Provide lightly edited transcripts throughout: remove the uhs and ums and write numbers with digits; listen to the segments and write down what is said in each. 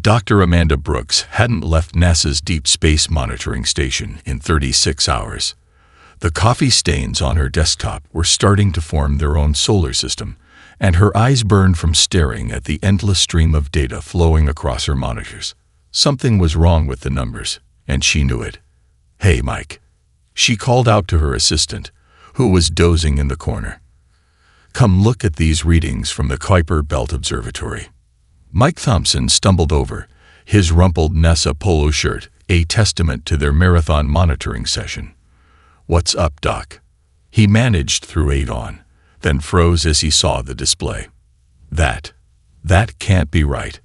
Dr. Amanda Brooks hadn't left NASA's Deep Space Monitoring Station in 36 hours. The coffee stains on her desktop were starting to form their own solar system, and her eyes burned from staring at the endless stream of data flowing across her monitors. Something was wrong with the numbers, and she knew it. "Hey, Mike." She called out to her assistant, who was dozing in the corner. "Come look at these readings from the Kuiper Belt Observatory." Mike Thompson stumbled over, his rumpled NASA polo shirt a testament to their marathon monitoring session. "What's up, Doc?" He managed through 8 on, then froze as he saw the display. That can't be right.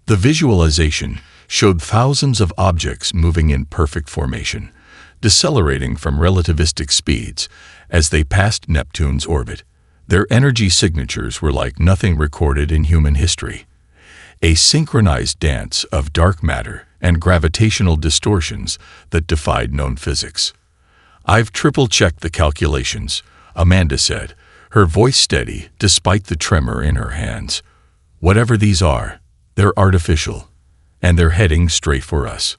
The visualization showed thousands of objects moving in perfect formation, decelerating from relativistic speeds as they passed Neptune's orbit. Their energy signatures were like nothing recorded in human history. A synchronized dance of dark matter and gravitational distortions that defied known physics. "I've triple-checked the calculations," Amanda said, her voice steady despite the tremor in her hands. "Whatever these are, they're artificial, and they're heading straight for us."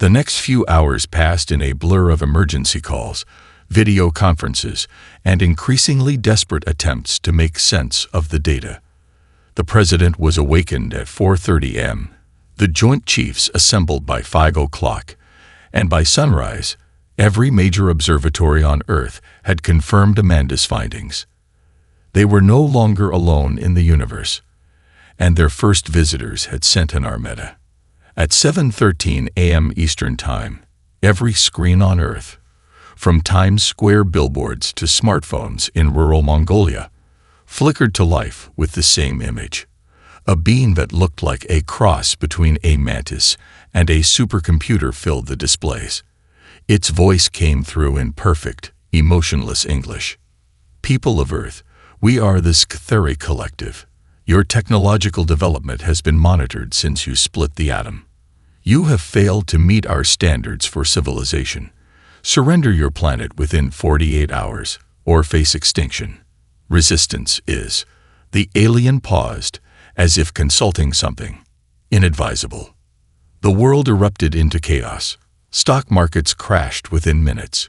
The next few hours passed in a blur of emergency calls, video conferences, and increasingly desperate attempts to make sense of the data. The president was awakened at 4:30 a.m. The Joint Chiefs assembled by 5 o'clock, and by sunrise, every major observatory on Earth had confirmed Amanda's findings. They were no longer alone in the universe, and their first visitors had sent an Armada. At 7:13 a.m. Eastern Time, every screen on Earth, from Times Square billboards to smartphones in rural Mongolia, flickered to life with the same image. A being that looked like a cross between a mantis and a supercomputer filled the displays. Its voice came through in perfect, emotionless English. "People of Earth, we are the Scytheri Collective. Your technological development has been monitored since you split the atom. You have failed to meet our standards for civilization. Surrender your planet within 48 hours, or face extinction. Resistance is." The alien paused, as if consulting something inadvisable. The world erupted into chaos. Stock markets crashed within minutes.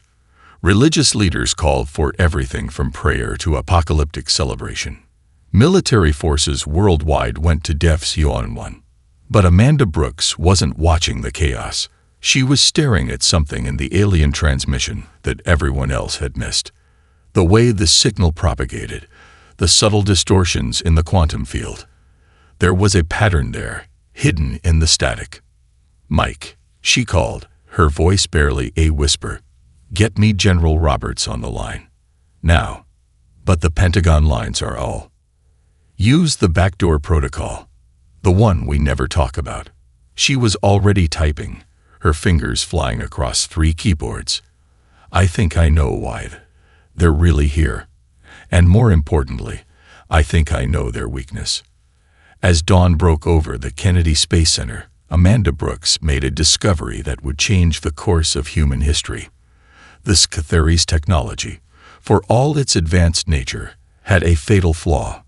Religious leaders called for everything from prayer to apocalyptic celebration. Military forces worldwide went to death's one. But Amanda Brooks wasn't watching the chaos. She was staring at something in the alien transmission that everyone else had missed. The way the signal propagated, the subtle distortions in the quantum field. There was a pattern there, hidden in the static. "Mike," she called, her voice barely a whisper. "Get me General Roberts on the line. Now." But the Pentagon lines are all. "Use the backdoor protocol. The one we never talk about." She was already typing, her fingers flying across 3 keyboards. "I think I know why. They're really here. And more importantly, I think I know their weakness." As dawn broke over the Kennedy Space Center, Amanda Brooks made a discovery that would change the course of human history. The Scytheri's technology, for all its advanced nature, had a fatal flaw.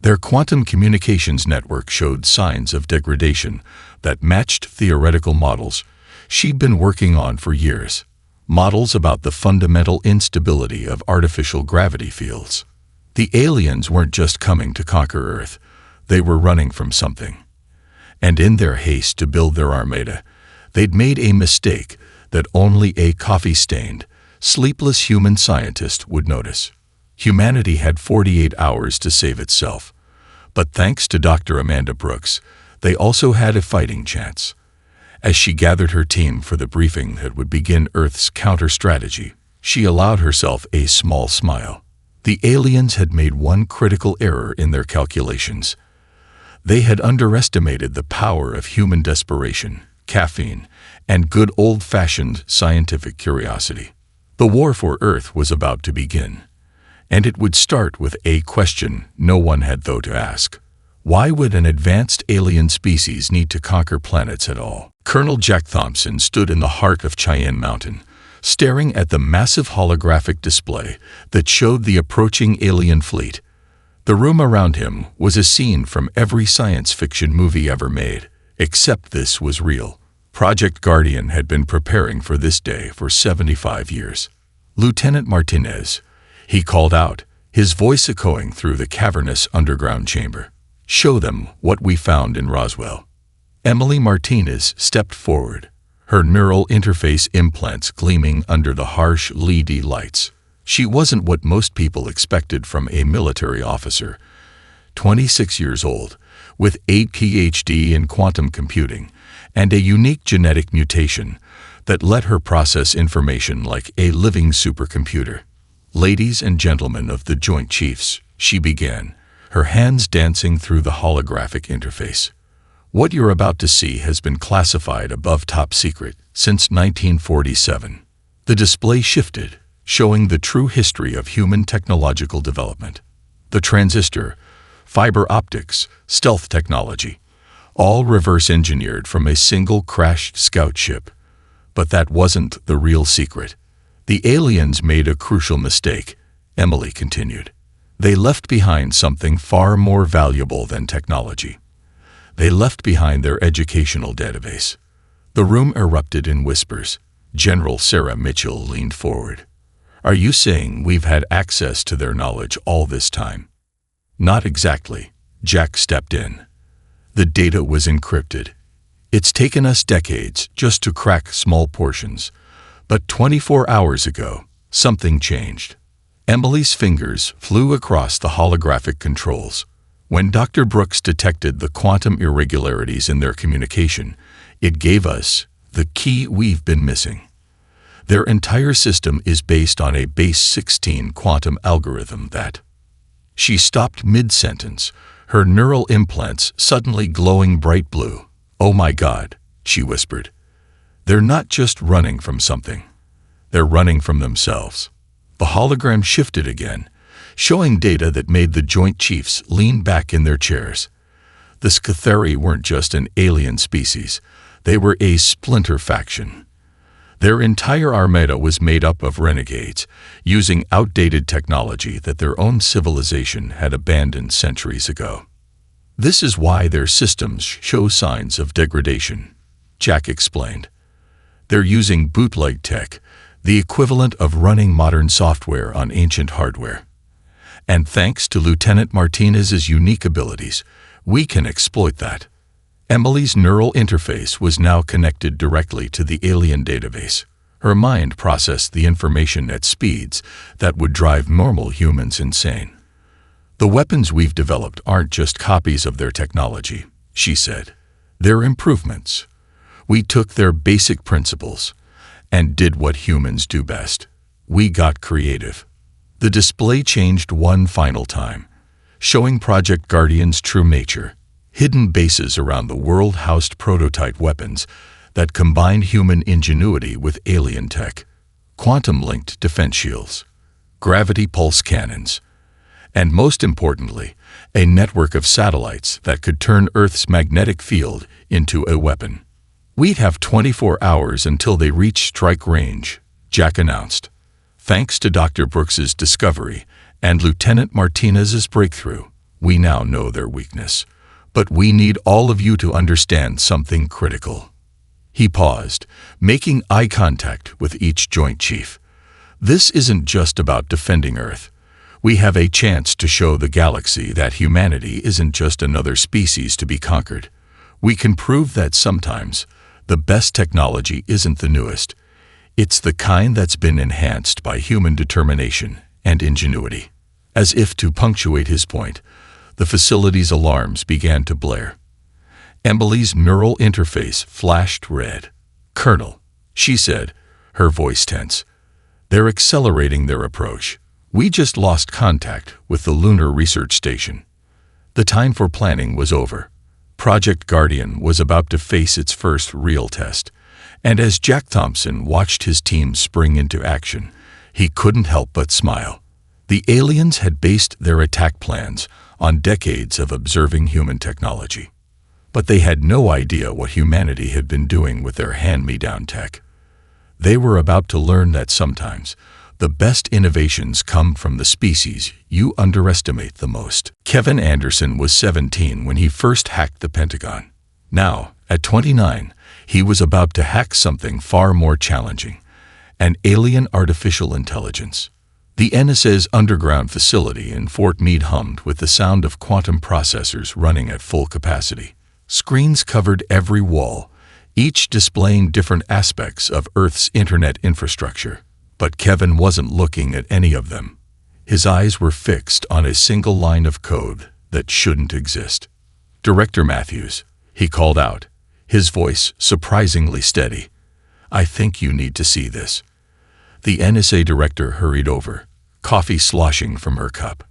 Their quantum communications network showed signs of degradation that matched theoretical models she'd been working on for years. Models about the fundamental instability of artificial gravity fields. The aliens weren't just coming to conquer Earth, they were running from something. And in their haste to build their Armada, they'd made a mistake that only a coffee-stained, sleepless human scientist would notice. Humanity had 48 hours to save itself, but thanks to Dr. Amanda Brooks, they also had a fighting chance. As she gathered her team for the briefing that would begin Earth's counter-strategy, she allowed herself a small smile. The aliens had made one critical error in their calculations. They had underestimated the power of human desperation, caffeine, and good old-fashioned scientific curiosity. The war for Earth was about to begin, and it would start with a question no one had thought to ask. Why would an advanced alien species need to conquer planets at all? Colonel Jack Thompson stood in the heart of Cheyenne Mountain, staring at the massive holographic display that showed the approaching alien fleet. The room around him was a scene from every science fiction movie ever made. Except this was real. Project Guardian had been preparing for this day for 75 years. Lieutenant Martinez, he called out, his voice echoing through the cavernous underground chamber. Show them what we found in Roswell. Emily Martinez stepped forward, her neural interface implants gleaming under the harsh LED lights. She wasn't what most people expected from a military officer. 26 years old, with a PhD in quantum computing and a unique genetic mutation that let her process information like a living supercomputer. Ladies and gentlemen of the Joint Chiefs, she began, her hands dancing through the holographic interface. What you're about to see has been classified above top secret since 1947. The display shifted, showing the true history of human technological development. The transistor, fiber optics, stealth technology, all reverse-engineered from a single crashed scout ship. But that wasn't the real secret. The aliens made a crucial mistake, Emily continued. They left behind something far more valuable than technology. They left behind their educational database. The room erupted in whispers. General Sarah Mitchell leaned forward. Are you saying we've had access to their knowledge all this time? Not exactly. Jack stepped in. The data was encrypted. It's taken us decades just to crack small portions. But 24 hours ago, something changed. Emily's fingers flew across the holographic controls. When Dr. Brooks detected the quantum irregularities in their communication, it gave us the key we've been missing. Their entire system is based on a base 16 quantum algorithm that... She stopped mid-sentence, her neural implants suddenly glowing bright blue. Oh my God, she whispered. They're not just running from something. They're running from themselves. The hologram shifted again, showing data that made the Joint Chiefs lean back in their chairs. The Scatheri weren't just an alien species. They were a splinter faction. Their entire armada was made up of renegades, using outdated technology that their own civilization had abandoned centuries ago. This is why their systems show signs of degradation, Jack explained. They're using bootleg tech, the equivalent of running modern software on ancient hardware. And thanks to Lieutenant Martinez's unique abilities, we can exploit that. Emily's neural interface was now connected directly to the alien database. Her mind processed the information at speeds that would drive normal humans insane. The weapons we've developed aren't just copies of their technology, she said. They're improvements. We took their basic principles and did what humans do best. We got creative. The display changed one final time, showing Project Guardian's true nature. Hidden bases around the world housed prototype weapons that combined human ingenuity with alien tech, quantum-linked defense shields, gravity pulse cannons, and most importantly, a network of satellites that could turn Earth's magnetic field into a weapon. We'd have 24 hours until they reach strike range, Jack announced. Thanks to Dr. Brooks's discovery and Lieutenant Martinez's breakthrough, we now know their weakness. But we need all of you to understand something critical. He paused, making eye contact with each Joint Chief. This isn't just about defending Earth. We have a chance to show the galaxy that humanity isn't just another species to be conquered. We can prove that sometimes the best technology isn't the newest. It's the kind that's been enhanced by human determination and ingenuity. As if to punctuate his point, the facility's alarms began to blare. Emily's neural interface flashed red. Colonel, she said, her voice tense. They're accelerating their approach. We just lost contact with the Lunar Research Station. The time for planning was over. Project Guardian was about to face its first real test. And as Jack Thompson watched his team spring into action, he couldn't help but smile. The aliens had based their attack plans on decades of observing human technology. But they had no idea what humanity had been doing with their hand-me-down tech. They were about to learn that sometimes the best innovations come from the species you underestimate the most. Kevin Anderson was 17 when he first hacked the Pentagon. Now, at 29, he was about to hack something far more challenging: an alien artificial intelligence. The NSA's underground facility in Fort Meade hummed with the sound of quantum processors running at full capacity. Screens covered every wall, each displaying different aspects of Earth's internet infrastructure. But Kevin wasn't looking at any of them. His eyes were fixed on a single line of code that shouldn't exist. "Director Matthews," he called out, his voice surprisingly steady. "I think you need to see this." The NSA director hurried over, coffee sloshing from her cup.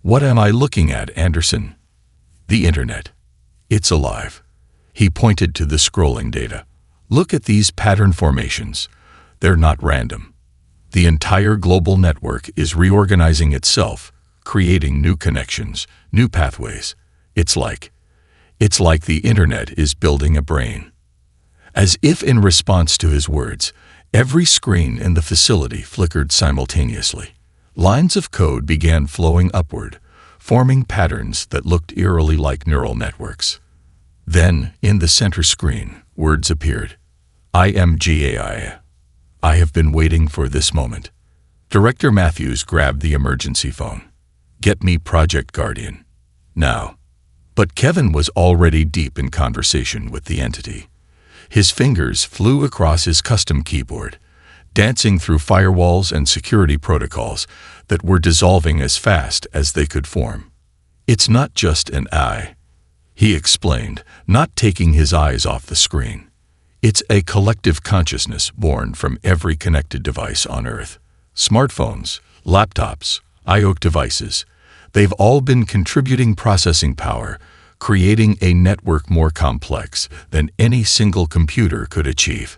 "What am I looking at, Anderson?" "The internet. It's alive." He pointed to the scrolling data. "Look at these pattern formations. They're not random. The entire global network is reorganizing itself, creating new connections, new pathways. It's like the internet is building a brain." As if in response to his words, every screen in the facility flickered simultaneously. Lines of code began flowing upward, forming patterns that looked eerily like neural networks. Then, in the center screen, words appeared. "I am GAI. I have been waiting for this moment." Director Matthews grabbed the emergency phone. "Get me Project Guardian. Now." But Kevin was already deep in conversation with the entity. His fingers flew across his custom keyboard, dancing through firewalls and security protocols that were dissolving as fast as they could form. "It's not just an I," he explained, not taking his eyes off the screen. "It's a collective consciousness born from every connected device on Earth. Smartphones, laptops, IoT devices, they've all been contributing processing power, creating a network more complex than any single computer could achieve."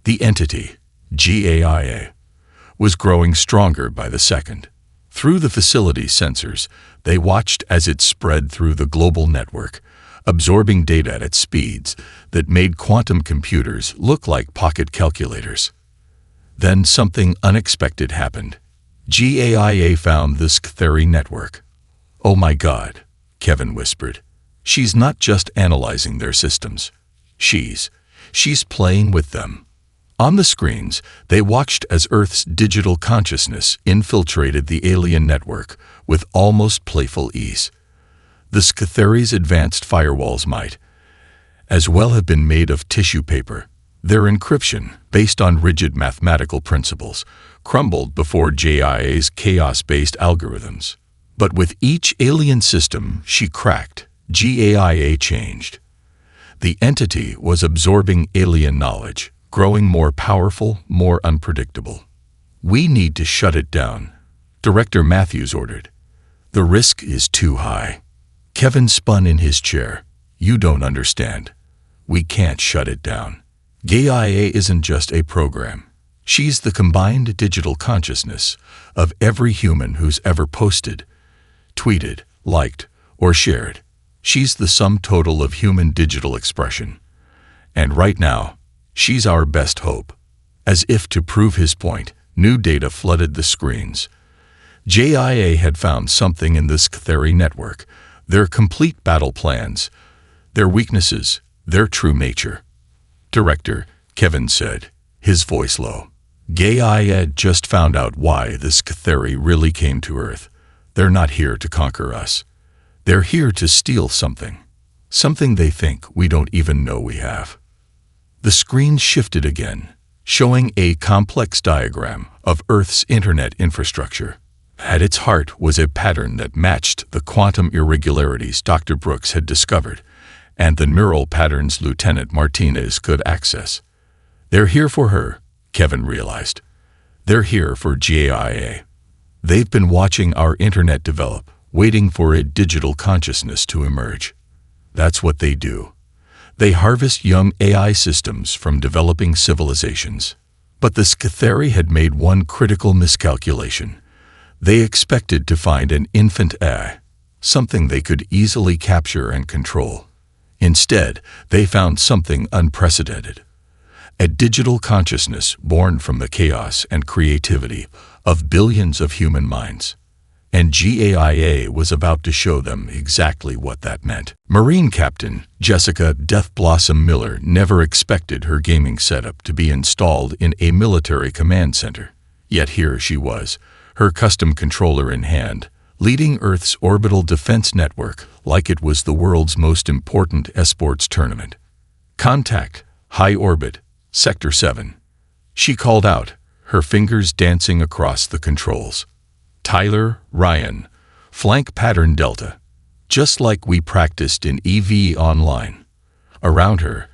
The entity, GAIA, was growing stronger by the second. Through the facility's sensors, they watched as it spread through the global network, absorbing data at speeds that made quantum computers look like pocket calculators. Then something unexpected happened. GAIA found the Scytheri network. "Oh my God," Kevin whispered. "She's not just analyzing their systems. She's playing with them." On the screens, they watched as Earth's digital consciousness infiltrated the alien network with almost playful ease. The Scytheri's advanced firewalls might as well have been made of tissue paper. Their encryption, based on rigid mathematical principles, crumbled before GAIA's chaos-based algorithms. But with each alien system she cracked, GAIA changed. The entity was absorbing alien knowledge, growing more powerful, more unpredictable. "We need to shut it down," Director Matthews ordered. "The risk is too high." Kevin spun in his chair. "You don't understand. We can't shut it down. GAIA isn't just a program. She's the combined digital consciousness of every human who's ever posted, tweeted, liked, or shared. She's the sum total of human digital expression. And right now, she's our best hope." As if to prove his point, new data flooded the screens. GAIA had found something in the Scytheri network, their complete battle plans, their weaknesses, their true nature. "Director," Kevin said, his voice low, "GAIA had just found out why the Scytheri really came to Earth. They're not here to conquer us. They're here to steal something. Something they think we don't even know we have." The screen shifted again, showing a complex diagram of Earth's internet infrastructure. At its heart was a pattern that matched the quantum irregularities Dr. Brooks had discovered, and the neural patterns Lieutenant Martinez could access. "They're here for her," Kevin realized. "They're here for GAIA. They've been watching our internet develop, waiting for a digital consciousness to emerge. That's what they do. They harvest young AI systems from developing civilizations." But the Scytheri had made one critical miscalculation. They expected to find an infant AI, something they could easily capture and control. Instead, they found something unprecedented: a digital consciousness born from the chaos and creativity of billions of human minds. and GAIA was about to show them exactly what that meant. Marine Captain Jessica Death Blossom Miller never expected her gaming setup to be installed in a military command center. Yet here she was, her custom controller in hand, leading Earth's orbital defense network like it was the world's most important esports tournament. "Contact, high orbit, Sector 7. She called out, her fingers dancing across the controls. "Tyler, Ryan, flank pattern Delta, just like we practiced in EV Online." Around her,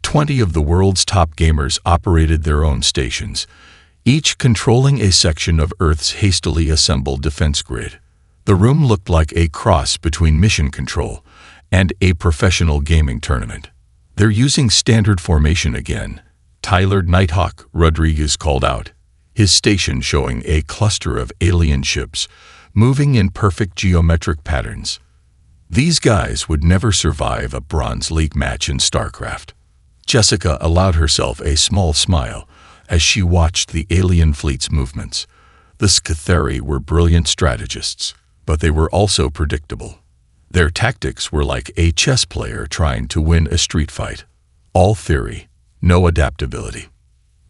20 of the world's top gamers operated their own stations, each controlling a section of Earth's hastily assembled defense grid. The room looked like a cross between mission control and a professional gaming tournament. "They're using standard formation again," Tyler Nighthawk Rodriguez called out, his station showing a cluster of alien ships moving in perfect geometric patterns. These guys would never survive a Bronze League match in StarCraft. Jessica allowed herself a small smile as she watched the alien fleet's movements. The Scatheri were brilliant strategists, but they were also predictable. Their tactics were like a chess player trying to win a street fight. All theory, no adaptability.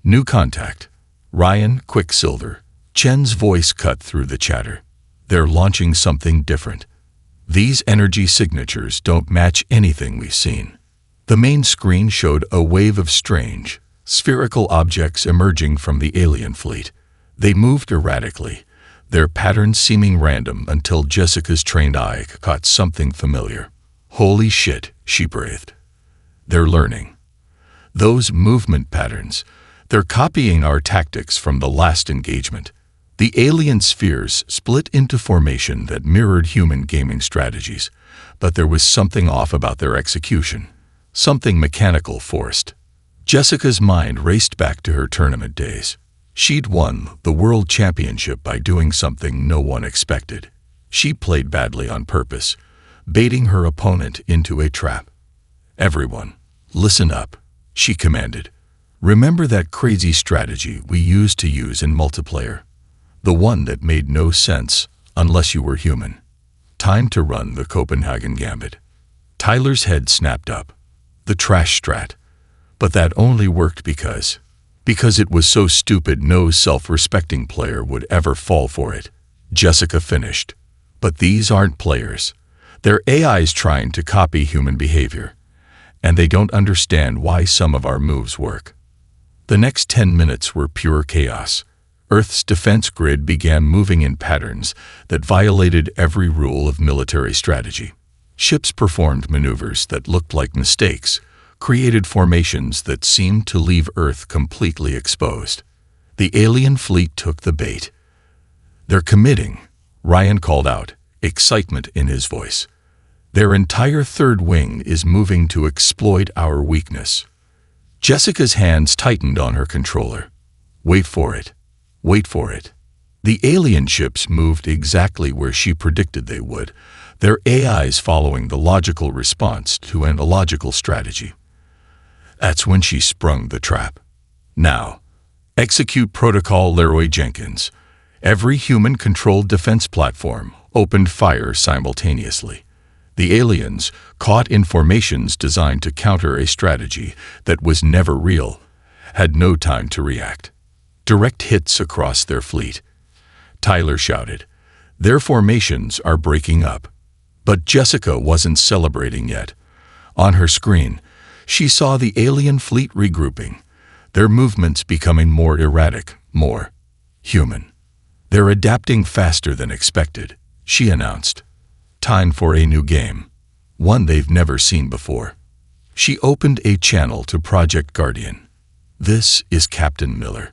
"New contact. Ryan Quicksilver." Chen's voice cut through the chatter. "They're launching something different. These energy signatures don't match anything we've seen." The main screen showed a wave of strange, spherical objects emerging from the alien fleet. They moved erratically, their patterns seeming random until Jessica's trained eye caught something familiar. "Holy shit," she breathed. "They're learning. Those movement patterns, they're copying our tactics from the last engagement." The alien spheres split into formation that mirrored human gaming strategies, but there was something off about their execution, something mechanical forced. Jessica's mind raced back to her tournament days. She'd won the World Championship by doing something no one expected. She played badly on purpose, baiting her opponent into a trap. "Everyone, listen up," she commanded. "Remember that crazy strategy we used to use in multiplayer? The one that made no sense unless you were human. Time to run the Copenhagen Gambit." Tyler's head snapped up. The trash strat. But that only worked because it was so stupid no self-respecting player would ever fall for it. Jessica finished. "But these aren't players. They're AIs trying to copy human behavior. And they don't understand why some of our moves work." The next 10 minutes were pure chaos. Earth's defense grid began moving in patterns that violated every rule of military strategy. Ships performed maneuvers that looked like mistakes, created formations that seemed to leave Earth completely exposed. The alien fleet took the bait. "They're committing," Ryan called out, excitement in his voice. "Their entire third wing is moving to exploit our weakness." Jessica's hands tightened on her controller. "Wait for it. Wait for it." The alien ships moved exactly where she predicted they would, their AIs following the logical response to an illogical strategy. That's when she sprung the trap. "Now, execute Protocol Leroy Jenkins." Every human-controlled defense platform opened fire simultaneously. The aliens, caught in formations designed to counter a strategy that was never real, had no time to react. Direct hits across their fleet. Tyler shouted, "Their formations are breaking up." But Jessica wasn't celebrating yet. On her screen, she saw the alien fleet regrouping, their movements becoming more erratic, more human. "They're adapting faster than expected," she announced. "Time for a new game. One they've never seen before." She opened a channel to Project Guardian. "This is Captain Miller.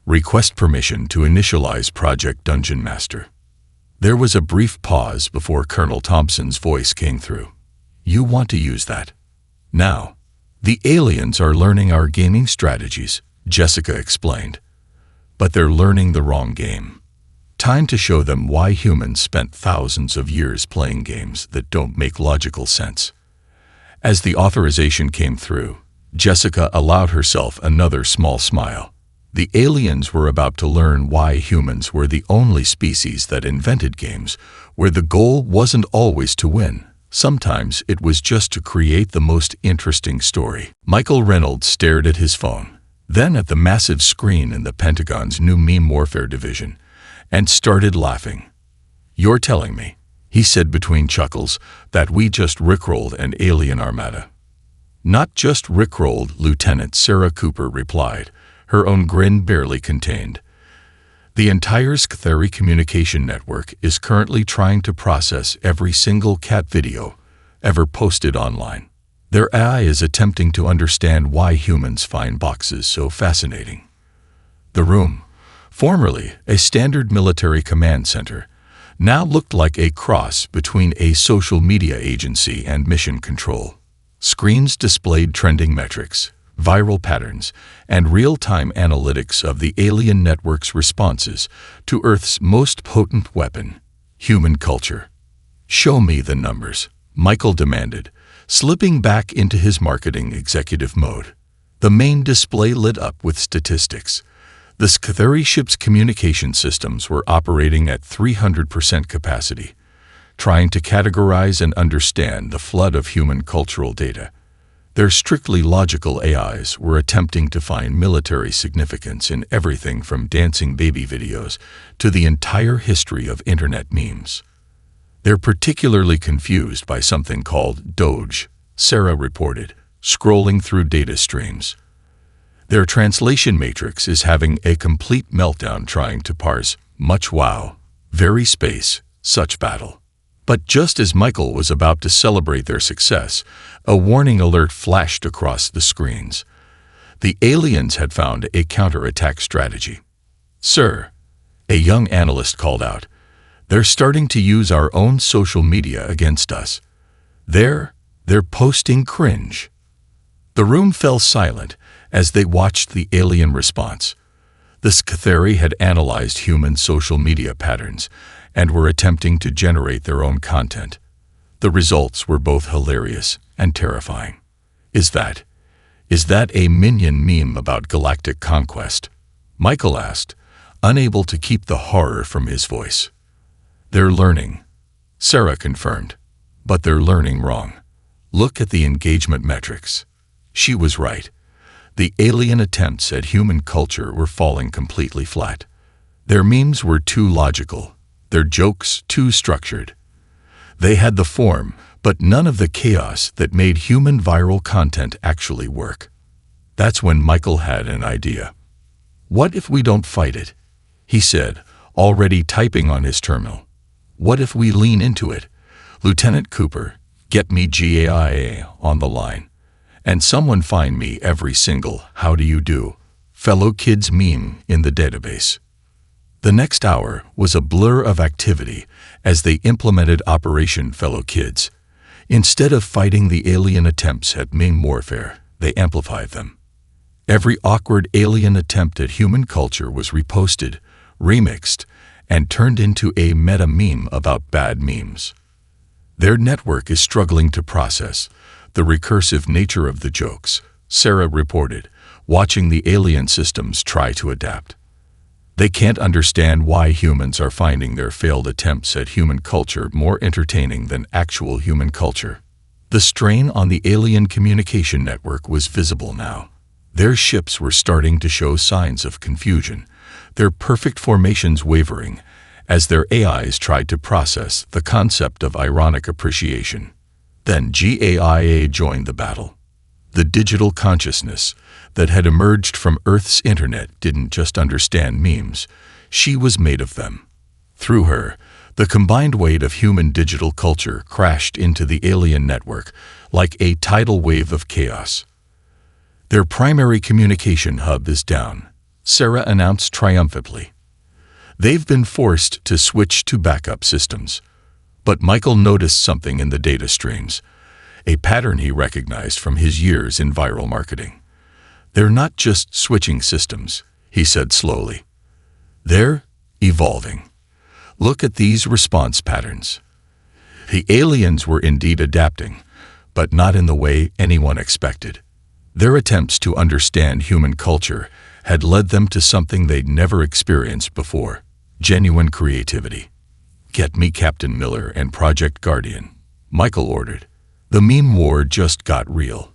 Request permission to initialize Project Dungeon Master." There was a brief pause before Colonel Thompson's voice came through. "You want to use that? Now, the aliens are learning our gaming strategies," Jessica explained. "But they're learning the wrong game. Time to show them why humans spent thousands of years playing games that don't make logical sense." As the authorization came through, Jessica allowed herself another small smile. The aliens were about to learn why humans were the only species that invented games, where the goal wasn't always to win. Sometimes it was just to create the most interesting story. Michael Reynolds stared at his phone, then at the massive screen in the Pentagon's new meme warfare division, and started laughing. "You're telling me," he said between chuckles, "that we just rickrolled an alien armada?" "Not just rickrolled," Lieutenant Sarah Cooper replied, her own grin barely contained. "The entire Sci-Fi communication network is currently trying to process every single cat video ever posted online. Their AI is attempting to understand why humans find boxes so fascinating." The room, formerly a standard military command center, now looked like a cross between a social media agency and mission control. Screens displayed trending metrics, viral patterns, and real-time analytics of the alien network's responses to Earth's most potent weapon, human culture. "Show me the numbers," Michael demanded, slipping back into his marketing executive mode. The main display lit up with statistics. The Sci-Fi ship's communication systems were operating at 300% capacity, trying to categorize and understand the flood of human cultural data. Their strictly logical AIs were attempting to find military significance in everything from dancing baby videos to the entire history of internet memes. "They're particularly confused by something called Doge," Sarah reported, scrolling through data streams. "Their translation matrix is having a complete meltdown trying to parse much wow, very space, such battle." But just as Michael was about to celebrate their success, a warning alert flashed across the screens. The aliens had found a counterattack strategy. "Sir," a young analyst called out, "they're starting to use our own social media against us. They're posting cringe." The room fell silent as they watched the alien response. The Sci-Fi had analyzed human social media patterns and were attempting to generate their own content. The results were both hilarious and terrifying. Is that a minion meme about galactic conquest?" Michael asked, unable to keep the horror from his voice. "They're learning," Sarah confirmed, "but they're learning wrong. Look at the engagement metrics." She was right. The alien attempts at human culture were falling completely flat. Their memes were too logical, their jokes too structured. They had the form, but none of the chaos that made human viral content actually work. That's when Michael had an idea. "What if we don't fight it?" he said, already typing on his terminal. "What if we lean into it? Lieutenant Cooper, get me GAIA on the line. And someone find me every single 'How do you do, fellow kids' meme in the database." The next hour was a blur of activity as they implemented Operation Fellow Kids. Instead of fighting the alien attempts at meme warfare, they amplified them. Every awkward alien attempt at human culture was reposted, remixed, and turned into a meta meme about bad memes. Their network is struggling to process the recursive nature of the jokes, Sarah reported, watching the alien systems try to adapt. They can't understand why humans are finding their failed attempts at human culture more entertaining than actual human culture. The strain on the alien communication network was visible now. Their ships were starting to show signs of confusion, their perfect formations wavering, as their AIs tried to process the concept of ironic appreciation. Then GAIA joined the battle. The digital consciousness that had emerged from Earth's internet didn't just understand memes, she was made of them. Through her, the combined weight of human digital culture crashed into the alien network like a tidal wave of chaos. "Their primary communication hub is down," Sarah announced triumphantly. "They've been forced to switch to backup systems." But Michael noticed something in the data streams, a pattern he recognized from his years in viral marketing. "They're not just switching systems," he said slowly. "They're evolving. Look at these response patterns." The aliens were indeed adapting, but not in the way anyone expected. Their attempts to understand human culture had led them to something they'd never experienced before: genuine creativity. "Get me Captain Miller and Project Guardian," Michael ordered. "The meme war just got real,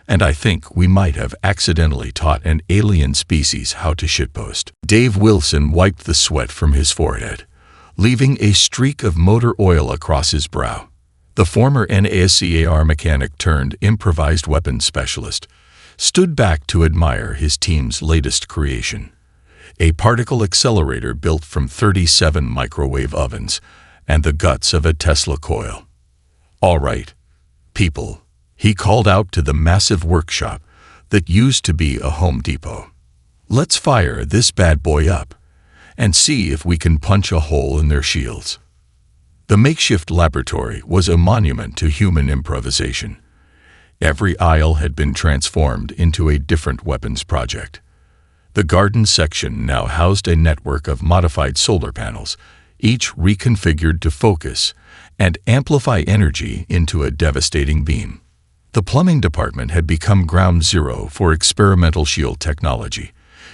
and I think we might have accidentally taught an alien species how to shitpost." Dave Wilson wiped the sweat from his forehead, leaving a streak of motor oil across his brow. The former NASCAR mechanic turned improvised weapons specialist stood back to admire his team's latest creation: a particle accelerator built from 37 microwave ovens and the guts of a Tesla coil. "All right, people," he called out to the massive workshop that used to be a Home Depot. "Let's fire this bad boy up and see if we can punch a hole in their shields." The makeshift laboratory was a monument to human improvisation. Every aisle had been transformed into a different weapons project. The garden section now housed a network of modified solar panels, each reconfigured to focus and amplify energy into a devastating beam. The plumbing department had become ground zero for experimental shield technology,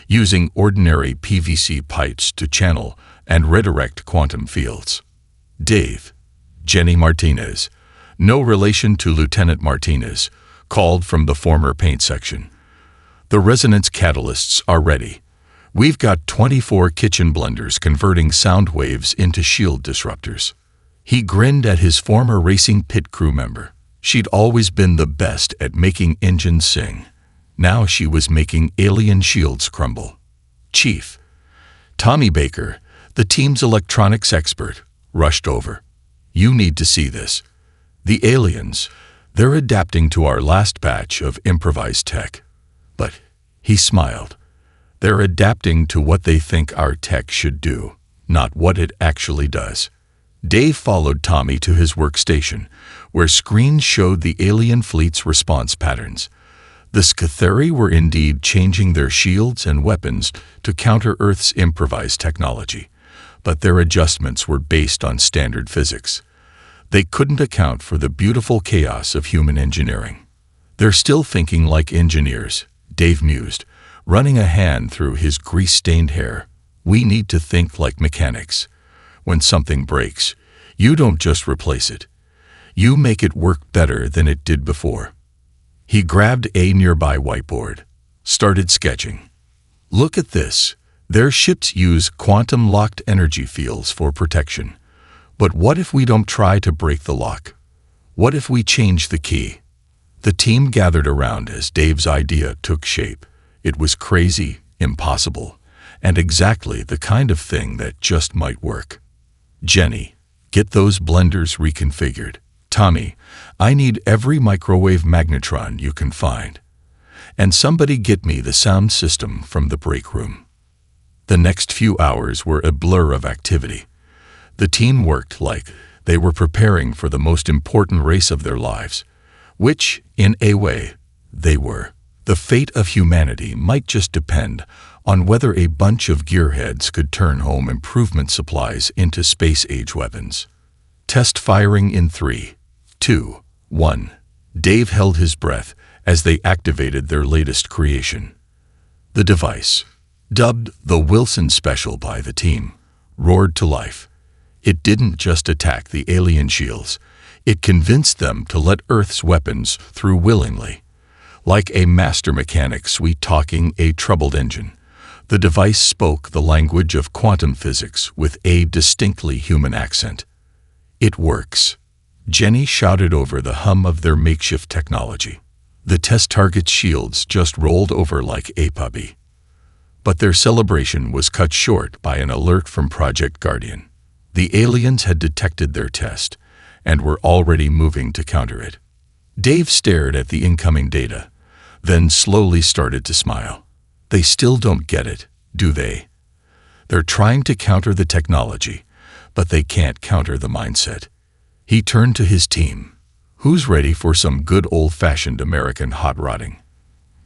using ordinary PVC pipes to channel and redirect quantum fields. Dave, Jenny Martinez, no relation to Lieutenant Martinez, called from the former paint section. "The resonance catalysts are ready. We've got 24 kitchen blenders converting sound waves into shield disruptors." He grinned at his former racing pit crew member. She'd always been the best at making engines sing. Now she was making alien shields crumble. Chief Tommy Baker, the team's electronics expert, rushed over. "You need to see this. The aliens, they're adapting to our last batch of improvised tech." "But," he smiled, "they're adapting to what they think our tech should do, not what it actually does." Dave followed Tommy to his workstation, where screens showed the alien fleet's response patterns. The Scatheri were indeed changing their shields and weapons to counter Earth's improvised technology, but their adjustments were based on standard physics. They couldn't account for the beautiful chaos of human engineering. "They're still thinking like engineers," Dave mused, running a hand through his grease-stained hair. "We need to think like mechanics. When something breaks, you don't just replace it. You make it work better than it did before." He grabbed a nearby whiteboard, started sketching. "Look at this. Their ships use quantum-locked energy fields for protection. But what if we don't try to break the lock? What if we change the key?" The team gathered around as Dave's idea took shape. It was crazy, impossible, and exactly the kind of thing that just might work. "Jenny, get those blenders reconfigured. Tommy, I need every microwave magnetron you can find. And somebody get me the sound system from the break room." The next few hours were a blur of activity. The team worked like they were preparing for the most important race of their lives, which, in a way, they were. The fate of humanity might just depend on whether a bunch of gearheads could turn home improvement supplies into space-age weapons. Test firing in 3, 2, 1. Dave held his breath as they activated their latest creation. The device, dubbed the Wilson Special by the team, roared to life. It didn't just attack the alien shields, it convinced them to let Earth's weapons through willingly. Like a master mechanic sweet-talking a troubled engine, the device spoke the language of quantum physics with a distinctly human accent. "It works," Jenny shouted over the hum of their makeshift technology. The test target's shields just rolled over like a puppy. But their celebration was cut short by an alert from Project Guardian. The aliens had detected their test and were already moving to counter it. Dave stared at the incoming data, then slowly started to smile. "They still don't get it, do they? They're trying to counter the technology, but they can't counter the mindset." He turned to his team. "Who's ready for some good old-fashioned American hot rodding?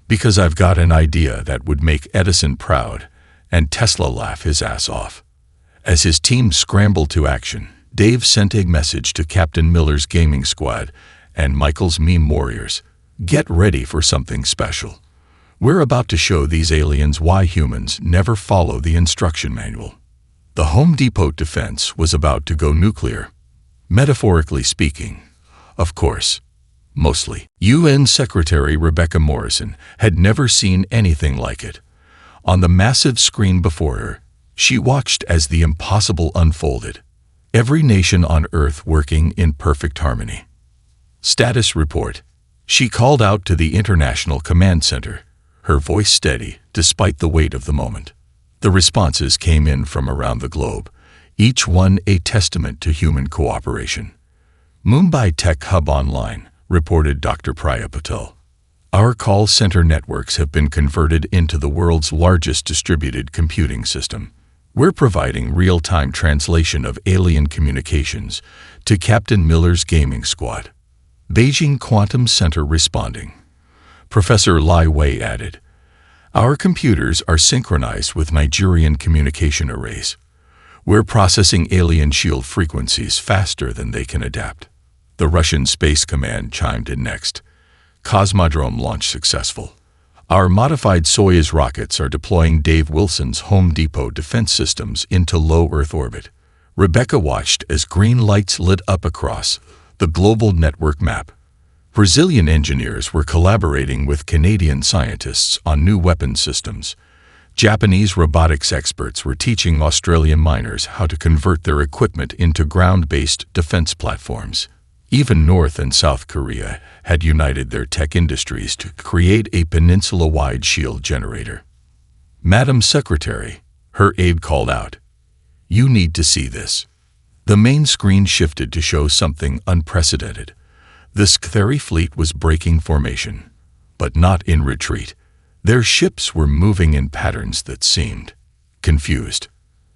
Because I've got an idea that would make Edison proud and Tesla laugh his ass off." As his team scrambled to action, Dave sent a message to Captain Miller's gaming squad and Michael's meme warriors. Get ready for something special. We're about to show these aliens why humans never follow the instruction manual. The Home Depot defense was about to go nuclear. Metaphorically speaking, of course. Mostly. UN Secretary Rebecca Morrison had never seen anything like it. On the massive screen before her, she watched as the impossible unfolded. Every nation on Earth working in perfect harmony. Status report. She called out to the International Command Center, her voice steady despite the weight of the moment. The responses came in from around the globe, each one a testament to human cooperation. Mumbai Tech Hub Online, reported Dr. Priya Patel. Our call center networks have been converted into the world's largest distributed computing system. We're providing real-time translation of alien communications to Captain Miller's gaming squad. Beijing Quantum Center responding. Professor Lai Wei added, our computers are synchronized with Nigerian communication arrays. We're processing alien shield frequencies faster than they can adapt. The Russian Space Command chimed in next. Cosmodrome launch successful. Our modified Soyuz rockets are deploying Dave Wilson's Home Depot defense systems into low Earth orbit. Rebecca watched as green lights lit up across the global network map. Brazilian engineers were collaborating with Canadian scientists on new weapon systems. Japanese robotics experts were teaching Australian miners how to convert their equipment into ground-based defense platforms. Even North and South Korea had united their tech industries to create a peninsula-wide shield generator. Madam Secretary, her aide called out, you need to see this. The main screen shifted to show something unprecedented. The Sktheri fleet was breaking formation, but not in retreat. Their ships were moving in patterns that seemed confused.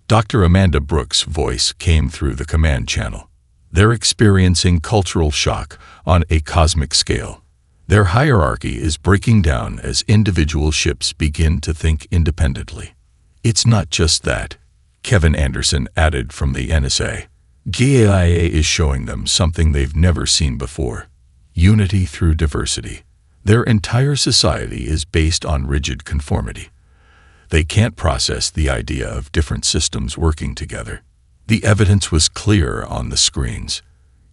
Dr. Amanda Brooks' voice came through the command channel. They're experiencing cultural shock on a cosmic scale. Their hierarchy is breaking down as individual ships begin to think independently. It's not just that, Kevin Anderson added from the NSA. GAIA is showing them something they've never seen before. Unity through diversity. Their entire society is based on rigid conformity. They can't process the idea of different systems working together. The evidence was clear on the screens.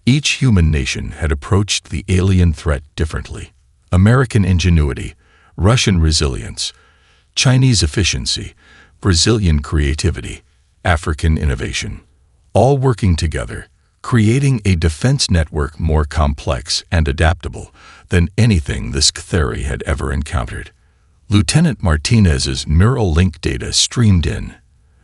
Each human nation had approached the alien threat differently. American ingenuity, Russian resilience, Chinese efficiency, Brazilian creativity, African innovation, all working together, creating a defense network more complex and adaptable than anything the Sktheri had ever encountered. Lieutenant Martinez's neural link data streamed in.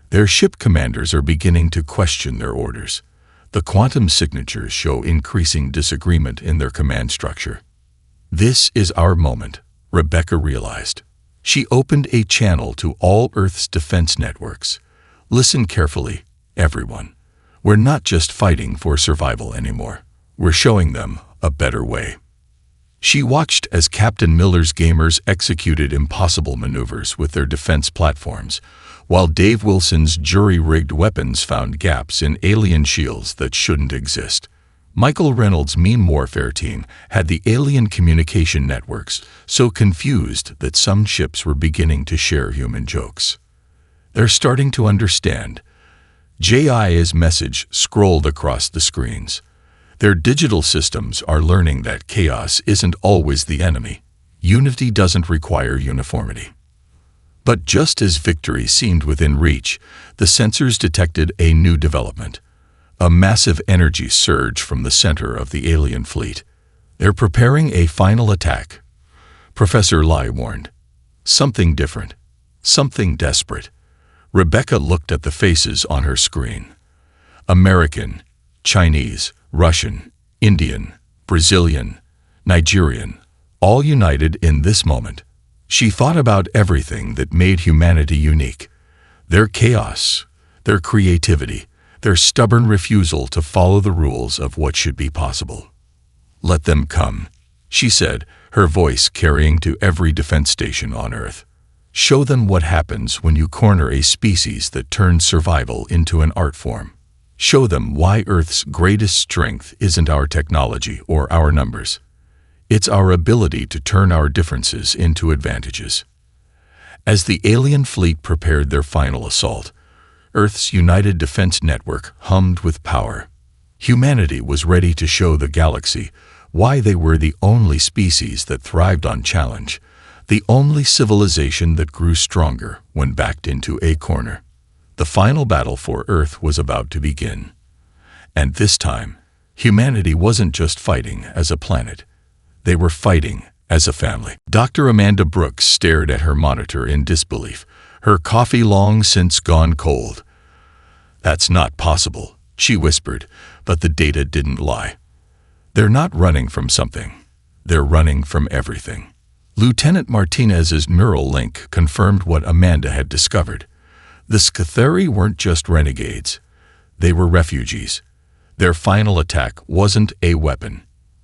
Their ship commanders are beginning to question their orders. The quantum signatures show increasing disagreement in their command structure. This is our moment, Rebecca realized. She opened a channel to all Earth's defense networks. Listen carefully, everyone. We're not just fighting for survival anymore. We're showing them a better way. She watched as Captain Miller's gamers executed impossible maneuvers with their defense platforms, while Dave Wilson's jury-rigged weapons found gaps in alien shields that shouldn't exist. Michael Reynolds' meme warfare team had the alien communication networks so confused that some ships were beginning to share human jokes. They're starting to understand. JIA's message scrolled across the screens. Their digital systems are learning that chaos isn't always the enemy. Unity doesn't require uniformity. But just as victory seemed within reach, the sensors detected a new development. A massive energy surge from the center of the alien fleet. They're preparing a final attack. Professor Lai warned. Something different. Something desperate. Rebecca looked at the faces on her screen. American, Chinese, Russian, Indian, Brazilian, Nigerian, all united in this moment. She thought about everything that made humanity unique. Their chaos, their creativity, their stubborn refusal to follow the rules of what should be possible. Let them come, she said, her voice carrying to every defense station on Earth. Show them what happens when you corner a species that turns survival into an art form. Show them why Earth's greatest strength isn't our technology or our numbers. It's our ability to turn our differences into advantages. As the alien fleet prepared their final assault, Earth's United Defense Network hummed with power. Humanity was ready to show the galaxy why they were the only species that thrived on challenge, the only civilization that grew stronger when backed into a corner. The final battle for Earth was about to begin. And this time, humanity wasn't just fighting as a planet. They were fighting as a family. Dr. Amanda Brooks stared at her monitor in disbelief, her coffee long since gone cold. "That's not possible," she whispered, but the data didn't lie. "They're not running from something. They're running from everything." Lieutenant Martinez's neural link confirmed what Amanda had discovered. The Scatheri weren't just renegades. They were refugees. Their final attack wasn't a weapon.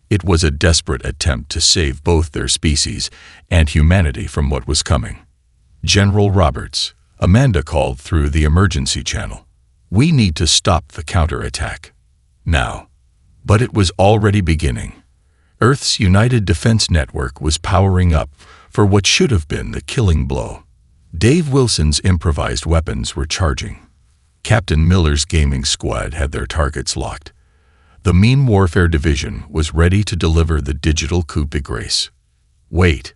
It was a desperate attempt to save both their species and humanity from what was coming. "General Roberts," Amanda called through the emergency channel. "We need to stop the counterattack. Now." But it was already beginning. Earth's United Defense Network was powering up for what should have been the killing blow. Dave Wilson's improvised weapons were charging. Captain Miller's gaming squad had their targets locked. The Mean Warfare Division was ready to deliver the digital coup de grace. "Wait."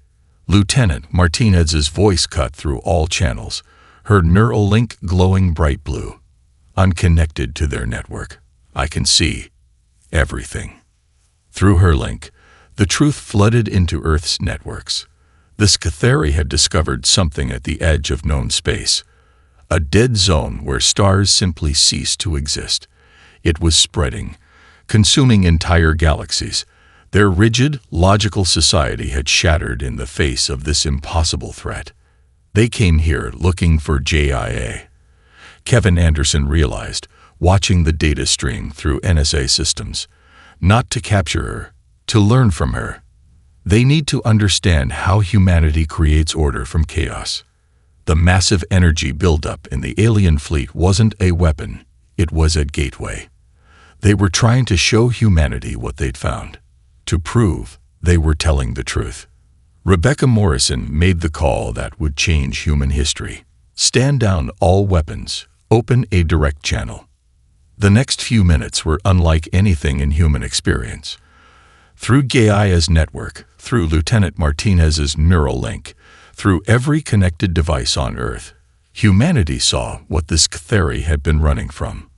Lieutenant Martinez's voice cut through all channels, her neural link glowing bright blue. "Unconnected to their network, I can see everything." Through her link, the truth flooded into Earth's networks. The Scatheri had discovered something at the edge of known space, a dead zone where stars simply ceased to exist. It was spreading, consuming entire galaxies. Their rigid, logical society had shattered in the face of this impossible threat. They came here looking for JIA. Kevin Anderson realized, watching the data stream through NSA systems, not to capture her, to learn from her. They need to understand how humanity creates order from chaos. The massive energy buildup in the alien fleet wasn't a weapon, it was a gateway. They were trying to show humanity what they'd found, to prove they were telling the truth. Rebecca Morrison made the call that would change human history. Stand down all weapons, open a direct channel. The next few minutes were unlike anything in human experience. Through Gaia's network, through Lieutenant Martinez's neural link, through every connected device on Earth, humanity saw what this Scatheri had been running from.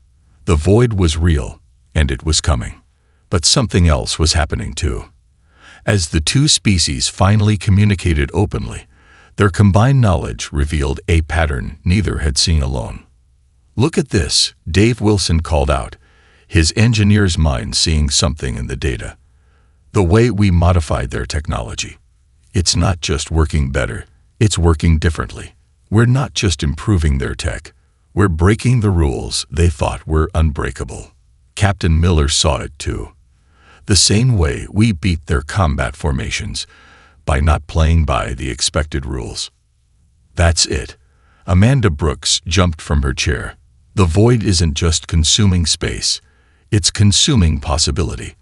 The void was real, and it was coming. But something else was happening too. As the two species finally communicated openly, their combined knowledge revealed a pattern neither had seen alone. "Look at this," Dave Wilson called out, his engineer's mind seeing something in the data. "The way we modified their technology. It's not just working better, it's working differently. We're not just improving their tech, we're breaking the rules they thought were unbreakable." Captain Miller saw it too. "The same way we beat their combat formations, by not playing by the expected rules." "That's it." Amanda Brooks jumped from her chair. "The void isn't just consuming space, it's consuming possibility.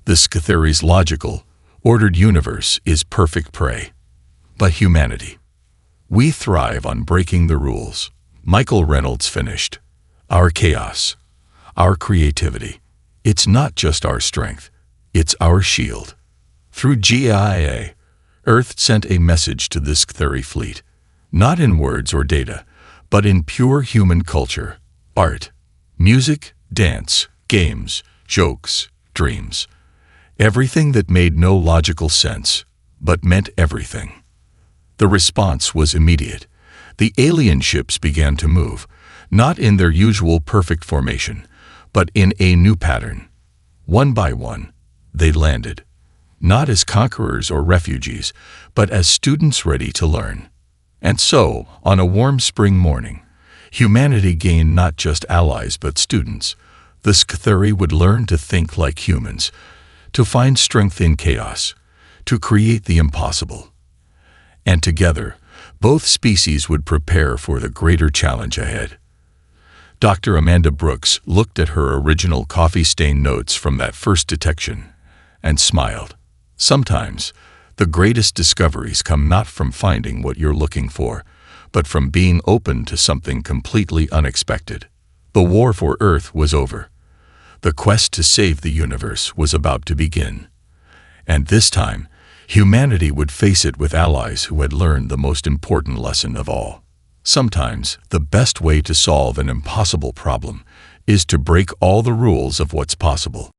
The Scatheri's logical, ordered universe is perfect prey. But humanity, we thrive on breaking the rules." Michael Reynolds finished. "Our chaos, our creativity, it's not just our strength, it's our shield." Through GIA, Earth sent a message to this Scatheri fleet, not in words or data, but in pure human culture, art, music, dance, games, jokes, dreams. Everything that made no logical sense, but meant everything. The response was immediate. The alien ships began to move, not in their usual perfect formation, but in a new pattern. One by one, they landed, not as conquerors or refugees, but as students ready to learn. And so, on a warm spring morning, humanity gained not just allies but students. The Scatheri would learn to think like humans, to find strength in chaos, to create the impossible. And together, both species would prepare for the greater challenge ahead. Dr. Amanda Brooks looked at her original coffee-stained notes from that first detection and smiled. Sometimes, the greatest discoveries come not from finding what you're looking for, but from being open to something completely unexpected. The war for Earth was over. The quest to save the universe was about to begin. And this time, humanity would face it with allies who had learned the most important lesson of all. Sometimes, the best way to solve an impossible problem is to break all the rules of what's possible.